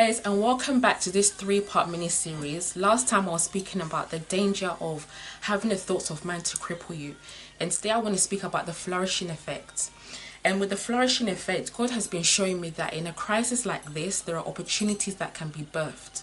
guys, and welcome back to this 3-part mini-series. Last time I was speaking about the danger of having the thoughts of man to cripple you, and today I want to speak about the flourishing effect. And with the flourishing effect, God has been showing me that in a crisis like this, there are opportunities that can be birthed.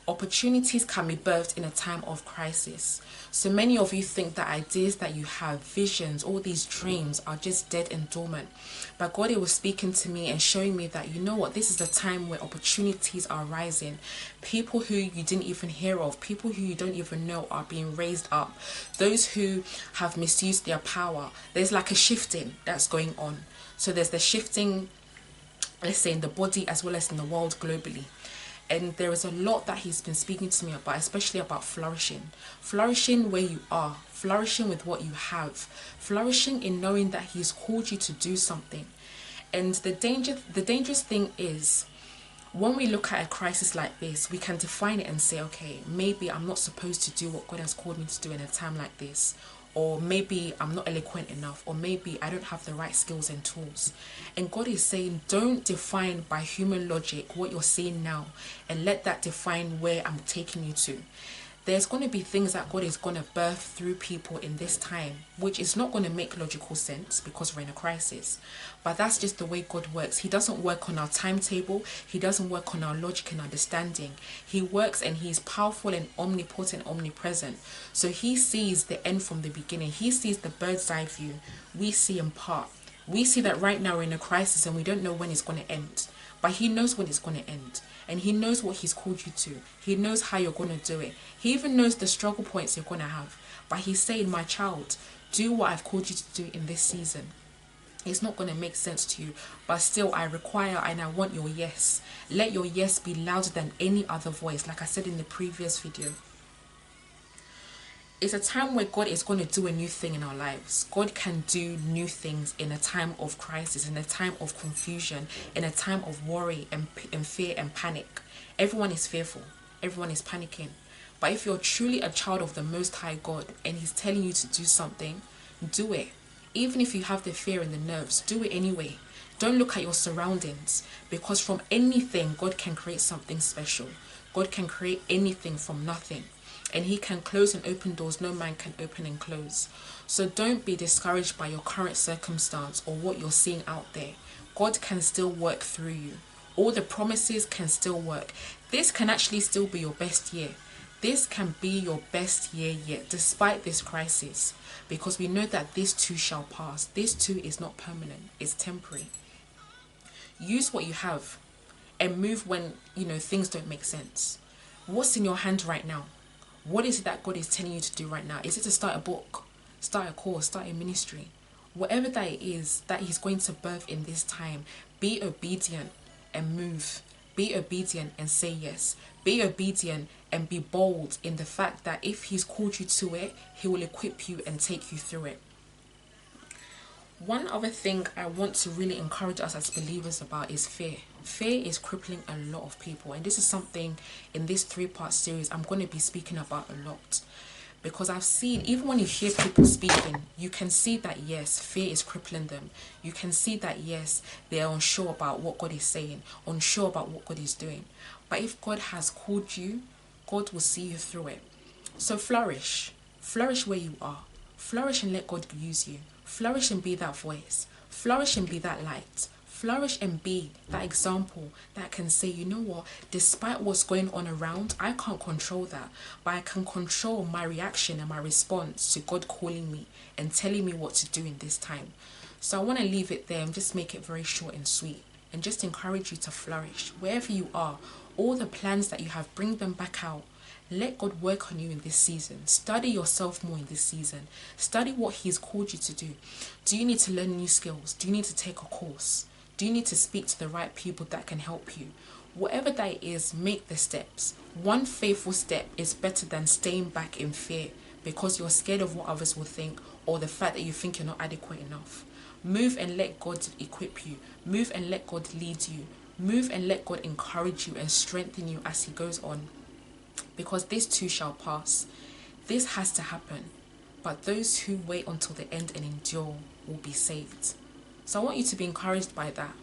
Opportunities can be birthed in a time of crisis. So many of you think that ideas that you have, visions, all these dreams are just dead and dormant. But God was speaking to me and showing me that, you know what, this is a time where opportunities are rising. People who you didn't even hear of, people who you don't even know are being raised up. Those who have misused their power, there's like a shifting that's going on. So there's the shifting, let's say, in the body as well as in the world globally. And there is a lot that he's been speaking to me about, especially about flourishing. Flourishing where you are, flourishing with what you have, flourishing in knowing that he's called you to do something. And the dangerous thing is, when we look at a crisis like this, we can define it and say, okay, maybe I'm not supposed to do what God has called me to do in a time like this. Or maybe I'm not eloquent enough, or maybe I don't have the right skills and tools. And God is saying, don't define by human logic what you're seeing now, and let that define where I'm taking you to. There's going to be things that God is going to birth through people in this time, which is not going to make logical sense because we're in a crisis. But that's just the way God works. He doesn't work on our timetable. He doesn't work on our logic and understanding. He works, and he's powerful and omnipotent, omnipresent. So he sees the end from the beginning. He sees the bird's eye view. We see in part. We see that right now we're in a crisis and we don't know when it's going to end. But he knows when it's going to end. And he knows what he's called you to. He knows how you're going to do it. He even knows the struggle points you're going to have. But he's saying, my child, do what I've called you to do in this season. It's not going to make sense to you, but still I require and I want your yes. Let your yes be louder than any other voice, like I said in the previous video. It's a time where God is going to do a new thing in our lives. God can do new things in a time of crisis, in a time of confusion, in a time of worry and fear and panic. Everyone is fearful. Everyone is panicking. But if you're truly a child of the Most High God and he's telling you to do something, do it. Even if you have the fear and the nerves, do it anyway. Don't look at your surroundings, because from anything, God can create something special. God can create anything from nothing. And he can close and open doors no man can open and close. So don't be discouraged by your current circumstance or what you're seeing out there. God can still work through you. All the promises can still work. This can actually still be your best year. This can be your best year yet, despite this crisis. Because we know that this too shall pass. This too is not permanent. It's temporary. Use what you have and move when, things don't make sense. What's in your hand right now? What is it that God is telling you to do right now? Is it to start a book, start a course, start a ministry? Whatever that it is that he's going to birth in this time, be obedient and move. Be obedient and say yes. Be obedient and be bold in the fact that if he's called you to it, he will equip you and take you through it. One other thing I want to really encourage us as believers about is fear. Fear is crippling a lot of people, and this is something in this 3-part series I'm going to be speaking about a lot. Because I've seen, even when you hear people speaking, you can see that yes, fear is crippling them. You can see that yes, they are unsure about what God is saying, unsure about what God is doing. But if God has called you, God will see you through it. So flourish. Flourish where you are. Flourish and let God use you. Flourish and be that voice. Flourish and be that light. Flourish and be that example that can say, you know what, despite what's going on around, I can't control that, but I can control my reaction and my response to God calling me and telling me what to do in this time. So I want to leave it there and just make it very short and sweet and just encourage you to flourish wherever you are. All the plans that you have, bring them back out. Let God work on you in this season. Study yourself more in this season. Study what he's called you to do. Do you need to learn new skills? Do you need to take a course? Do you need to speak to the right people that can help you? Whatever that is, make the steps. One faithful step is better than staying back in fear because you're scared of what others will think or the fact that you think you're not adequate enough. Move and let God equip you. Move and let God lead you. Move and let God encourage you and strengthen you as he goes on. Because this too shall pass. This has to happen. But those who wait until the end and endure will be saved. So I want you to be encouraged by that.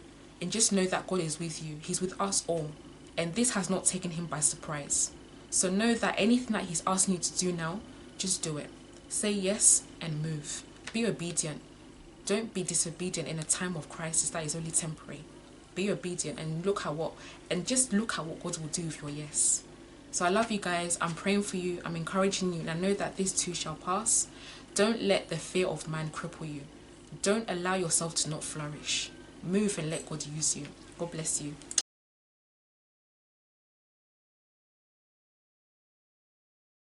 And just know that God is with you. He's with us all. and this has not taken him by surprise. So know that anything that he's asking you to do now, just do it. Say yes and move. Be obedient. Don't be disobedient in a time of crisis that is only temporary. Be obedient and just look at what God will do with your yes. So I love you guys. I'm praying for you. I'm encouraging you. And I know that this too shall pass. Don't let the fear of man cripple you. Don't allow yourself to not flourish. Move and let God use you. God bless you.